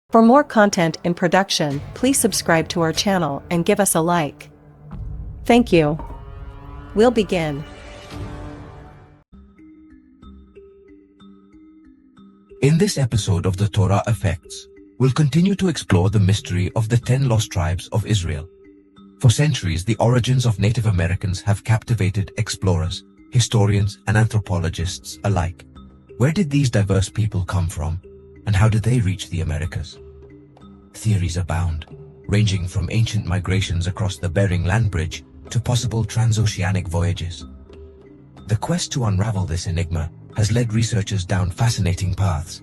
For more content in production, please subscribe to our channel and give us a like. Thank you. We'll begin. In this episode of the Torah Effects, we'll continue to explore the mystery of the 10 lost tribes of Israel. For centuries, the origins of Native Americans have captivated explorers, historians, and anthropologists alike. Where did these diverse people come from, and how did they reach the Americas? Theories abound, ranging from ancient migrations across the Bering Land Bridge to possible transoceanic voyages. The quest to unravel this enigma has led researchers down fascinating paths,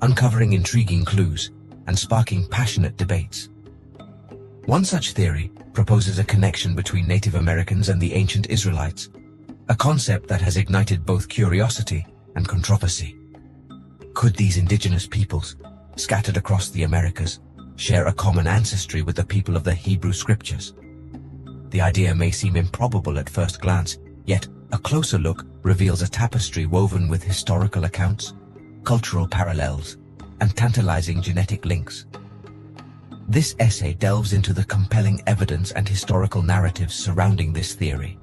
uncovering intriguing clues and sparking passionate debates. One such theory proposes a connection between Native Americans and the ancient Israelites, a concept that has ignited both curiosity and controversy. Could these indigenous peoples, scattered across the Americas, share a common ancestry with the people of the Hebrew Scriptures? The idea may seem improbable at first glance, yet a closer look reveals a tapestry woven with historical accounts, cultural parallels, and tantalizing genetic links. This essay delves into the compelling evidence and historical narratives surrounding this theory,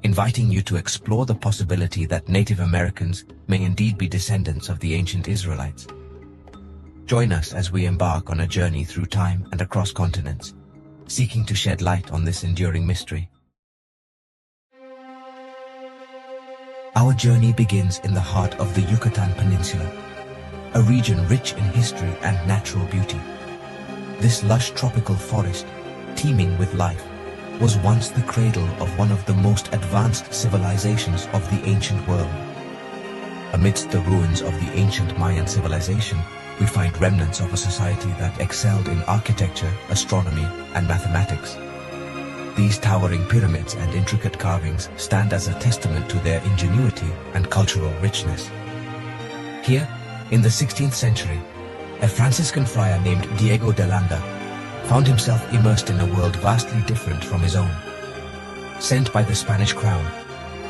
inviting you to explore the possibility that Native Americans may indeed be descendants of the ancient Israelites. Join us as we embark on a journey through time and across continents, seeking to shed light on this enduring mystery. Our journey begins in the heart of the Yucatan Peninsula, a region rich in history and natural beauty. This lush tropical forest, teeming with life, was once the cradle of one of the most advanced civilizations of the ancient world. Amidst the ruins of the ancient Mayan civilization, we find remnants of a society that excelled in architecture, astronomy, and mathematics. These towering pyramids and intricate carvings stand as a testament to their ingenuity and cultural richness. Here, in the 16th century, a Franciscan friar named Diego de Landa found himself immersed in a world vastly different from his own. Sent by the Spanish crown,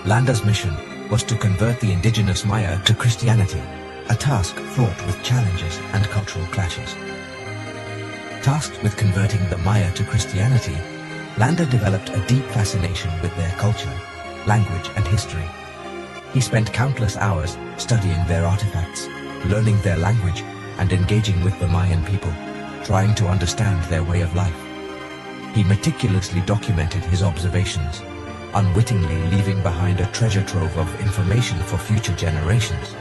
Landa's mission was to convert the indigenous Maya to Christianity, a task fraught with challenges and cultural clashes. Tasked with converting the Maya to Christianity, Landa developed a deep fascination with their culture, language, and history. He spent countless hours studying their artifacts, learning their language, and engaging with the Mayan people, trying to understand their way of life. He meticulously documented his observations, unwittingly leaving behind a treasure trove of information for future generations.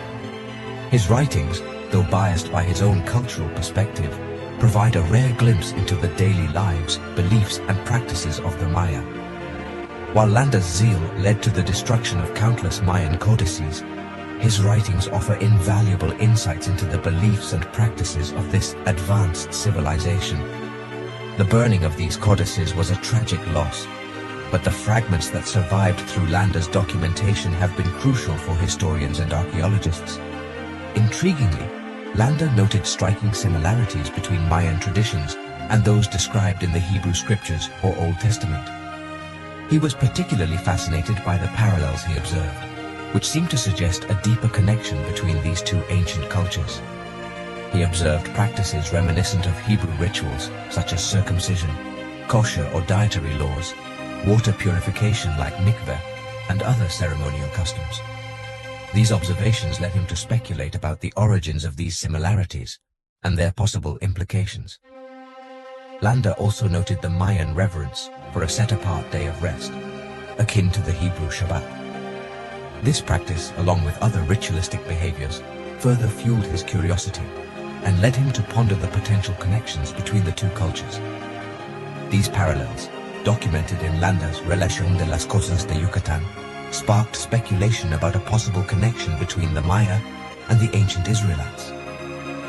His writings, though biased by his own cultural perspective, provide a rare glimpse into the daily lives, beliefs, and practices of the Maya. While Landa's zeal led to the destruction of countless Mayan codices, his writings offer invaluable insights into the beliefs and practices of this advanced civilization. The burning of these codices was a tragic loss, but the fragments that survived through Landa's documentation have been crucial for historians and archaeologists. Intriguingly, Landa noted striking similarities between Mayan traditions and those described in the Hebrew Scriptures or Old Testament. He was particularly fascinated by the parallels he observed, which seemed to suggest a deeper connection between these two ancient cultures. He observed practices reminiscent of Hebrew rituals such as circumcision, kosher or dietary laws, water purification like mikveh, and other ceremonial customs. These observations led him to speculate about the origins of these similarities and their possible implications. Landa also noted the Mayan reverence for a set-apart day of rest, akin to the Hebrew Shabbat. This practice, along with other ritualistic behaviors, further fueled his curiosity and led him to ponder the potential connections between the two cultures. These parallels, documented in Landa's Relación de las Cosas de Yucatán, sparked speculation about a possible connection between the Maya and the ancient Israelites.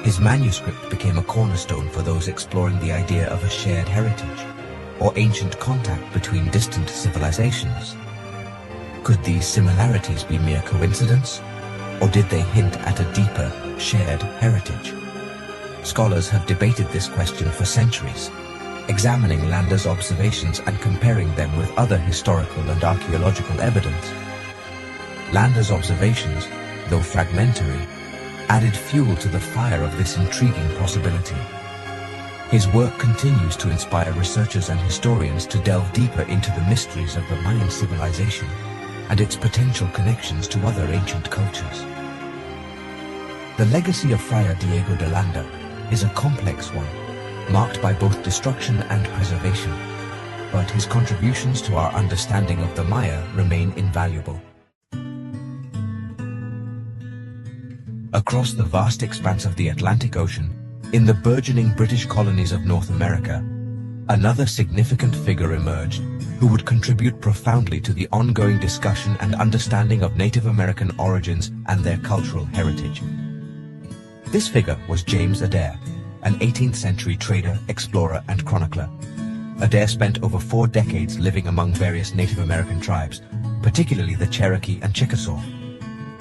His manuscript became a cornerstone for those exploring the idea of a shared heritage, or ancient contact between distant civilizations. Could these similarities be mere coincidence, or did they hint at a deeper, shared heritage? Scholars have debated this question for centuries, examining Landa's observations and comparing them with other historical and archaeological evidence. Landa's observations, though fragmentary, added fuel to the fire of this intriguing possibility. His work continues to inspire researchers and historians to delve deeper into the mysteries of the Mayan civilization and its potential connections to other ancient cultures. The legacy of Friar Diego de Landa is a complex one, marked by both destruction and preservation, but his contributions to our understanding of the Maya remain invaluable. Across the vast expanse of the Atlantic Ocean, in the burgeoning British colonies of North America, another significant figure emerged who would contribute profoundly to the ongoing discussion and understanding of Native American origins and their cultural heritage. This figure was James Adair, an 18th century trader, explorer, and chronicler. Adair spent over 4 decades living among various Native American tribes, particularly the Cherokee and Chickasaw.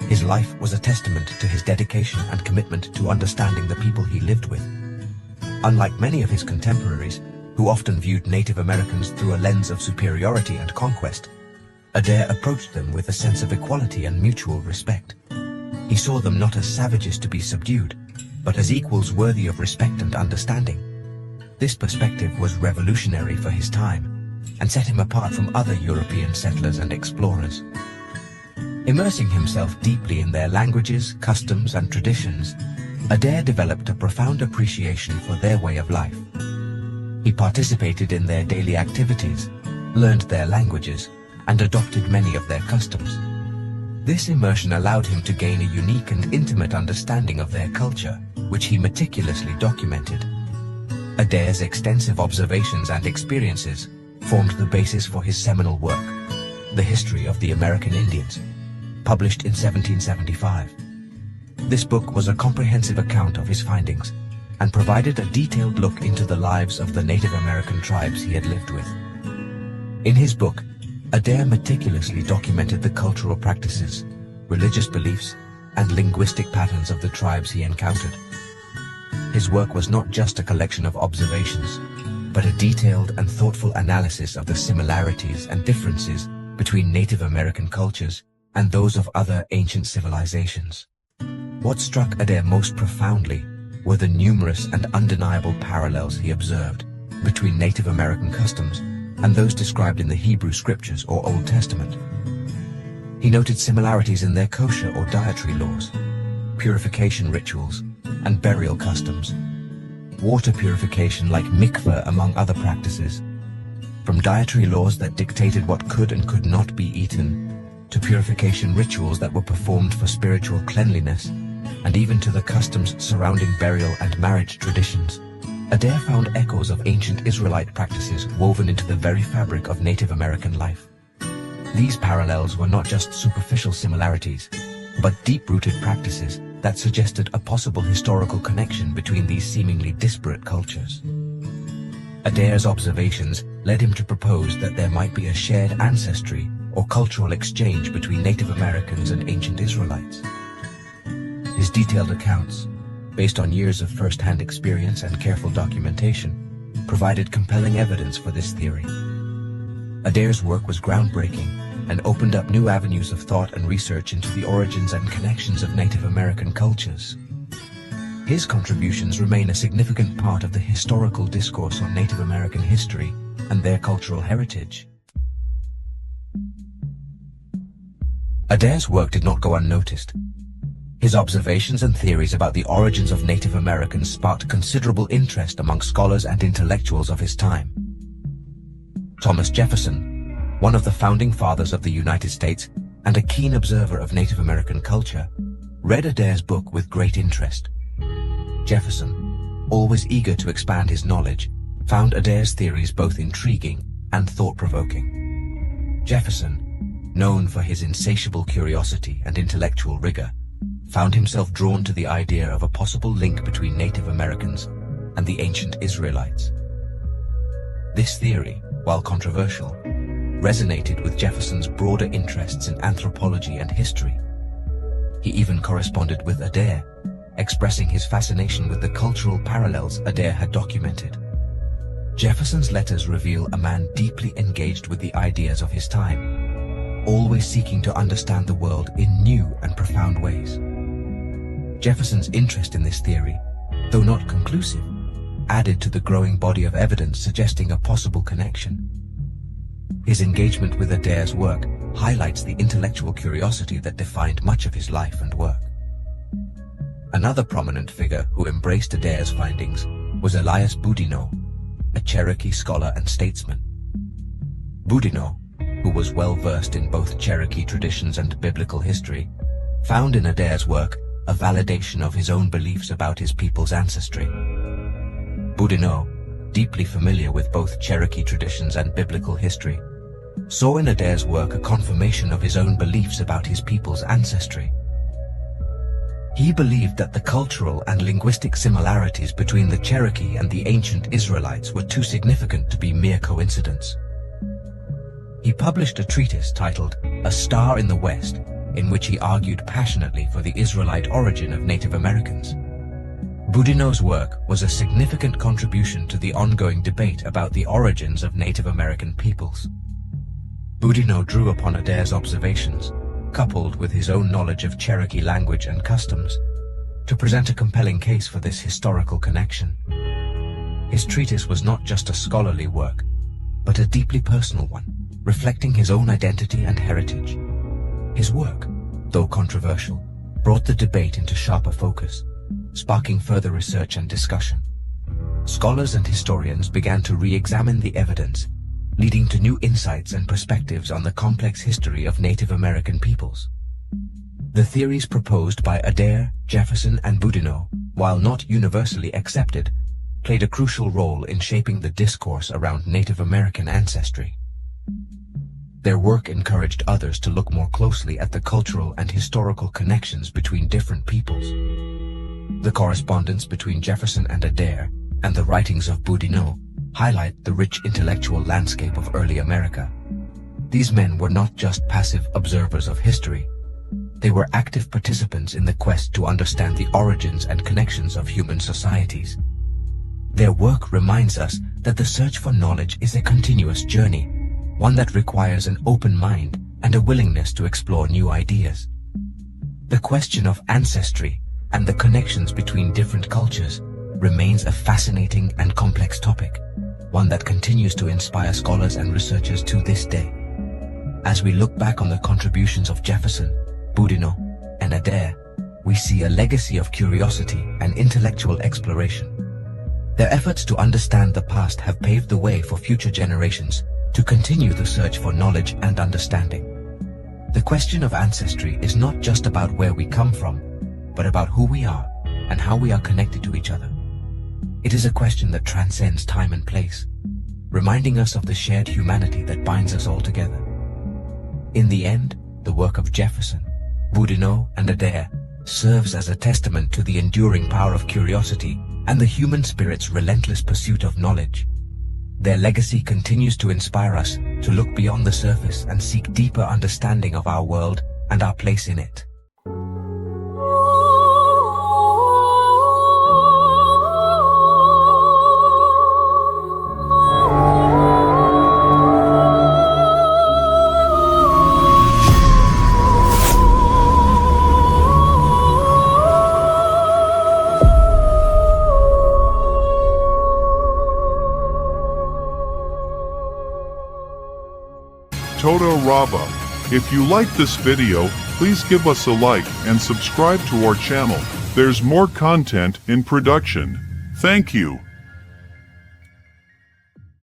His life was a testament to his dedication and commitment to understanding the people he lived with. Unlike many of his contemporaries, who often viewed Native Americans through a lens of superiority and conquest, Adair approached them with a sense of equality and mutual respect. He saw them not as savages to be subdued, but as equals worthy of respect and understanding. This perspective was revolutionary for his time, and set him apart from other European settlers and explorers. Immersing himself deeply in their languages, customs, and traditions, Adair developed a profound appreciation for their way of life. He participated in their daily activities, learned their languages, and adopted many of their customs. This immersion allowed him to gain a unique and intimate understanding of their culture, which he meticulously documented. Adair's extensive observations and experiences formed the basis for his seminal work, The History of the American Indians, published in 1775. This book was a comprehensive account of his findings and provided a detailed look into the lives of the Native American tribes he had lived with. In his book, Adair meticulously documented the cultural practices, religious beliefs, and linguistic patterns of the tribes he encountered. His work was not just a collection of observations, but a detailed and thoughtful analysis of the similarities and differences between Native American cultures and those of other ancient civilizations. What struck Adair most profoundly were the numerous and undeniable parallels he observed between Native American customs and those described in the Hebrew Scriptures or Old Testament. He noted similarities in their kosher or dietary laws, purification rituals, and burial customs, water purification like mikveh among other practices, from dietary laws that dictated what could and could not be eaten, to purification rituals that were performed for spiritual cleanliness, and even to the customs surrounding burial and marriage traditions. Adair found echoes of ancient Israelite practices woven into the very fabric of Native American life. These parallels were not just superficial similarities, but deep-rooted practices that suggested a possible historical connection between these seemingly disparate cultures. Adair's observations led him to propose that there might be a shared ancestry or cultural exchange between Native Americans and ancient Israelites. His detailed accounts, based on years of first-hand experience and careful documentation, provided compelling evidence for this theory. Adair's work was groundbreaking and opened up new avenues of thought and research into the origins and connections of Native American cultures. His contributions remain a significant part of the historical discourse on Native American history and their cultural heritage. Adair's work did not go unnoticed. His observations and theories about the origins of Native Americans sparked considerable interest among scholars and intellectuals of his time. Thomas Jefferson, one of the founding fathers of the United States and a keen observer of Native American culture, read Adair's book with great interest. Jefferson, always eager to expand his knowledge, found Adair's theories both intriguing and thought-provoking. Jefferson, known for his insatiable curiosity and intellectual rigor, found himself drawn to the idea of a possible link between Native Americans and the ancient Israelites. This theory, while controversial, resonated with Jefferson's broader interests in anthropology and history. He even corresponded with Adair, expressing his fascination with the cultural parallels Adair had documented. Jefferson's letters reveal a man deeply engaged with the ideas of his time, always seeking to understand the world in new and profound ways. Jefferson's interest in this theory, though not conclusive, added to the growing body of evidence suggesting a possible connection. His engagement with Adaire's work highlights the intellectual curiosity that defined much of his life and work. Another prominent figure who embraced Adaire's findings was Elias Boudinot, a Cherokee scholar and statesman. Boudinot, who was well versed in both Cherokee traditions and biblical history, found in Adaire's work a validation of his own beliefs about his people's ancestry. Boudinot, deeply familiar with both Cherokee traditions and biblical history, saw in Adaire's work a confirmation of his own beliefs about his people's ancestry. He believed that the cultural and linguistic similarities between the Cherokee and the ancient Israelites were too significant to be mere coincidence. He published a treatise titled A Star in the West, in which he argued passionately for the Israelite origin of Native Americans. Boudinot's work was a significant contribution to the ongoing debate about the origins of Native American peoples. Boudinot drew upon Adaire's observations, coupled with his own knowledge of Cherokee language and customs, to present a compelling case for this historical connection. His treatise was not just a scholarly work, but a deeply personal one, reflecting his own identity and heritage. His work, though controversial, brought the debate into sharper focus, sparking further research and discussion. Scholars and historians began to re-examine the evidence, leading to new insights and perspectives on the complex history of Native American peoples. The theories proposed by Adair, Jefferson, and Boudinot, while not universally accepted, played a crucial role in shaping the discourse around Native American ancestry. Their work encouraged others to look more closely at the cultural and historical connections between different peoples. The correspondence between Jefferson and Adair and the writings of Boudinot highlight the rich intellectual landscape of early America. These men were not just passive observers of history. They were active participants in the quest to understand the origins and connections of human societies. Their work reminds us that the search for knowledge is a continuous journey, one that requires an open mind and a willingness to explore new ideas. The question of ancestry and the connections between different cultures remains a fascinating and complex topic, one that continues to inspire scholars and researchers to this day. As we look back on the contributions of Jefferson, Boudinot, and Adair, we see a legacy of curiosity and intellectual exploration. Their efforts to understand the past have paved the way for future generations to continue the search for knowledge and understanding. The question of ancestry is not just about where we come from, but about who we are and how we are connected to each other. It is a question that transcends time and place, reminding us of the shared humanity that binds us all together. In the end, the work of Jefferson, Boudinot, and Adair serves as a testament to the enduring power of curiosity and the human spirit's relentless pursuit of knowledge. Their legacy continues to inspire us to look beyond the surface and seek deeper understanding of our world and our place in it. Toto Rava. If you like this video, please give us a like and subscribe to our channel. There's more content in production. Thank you.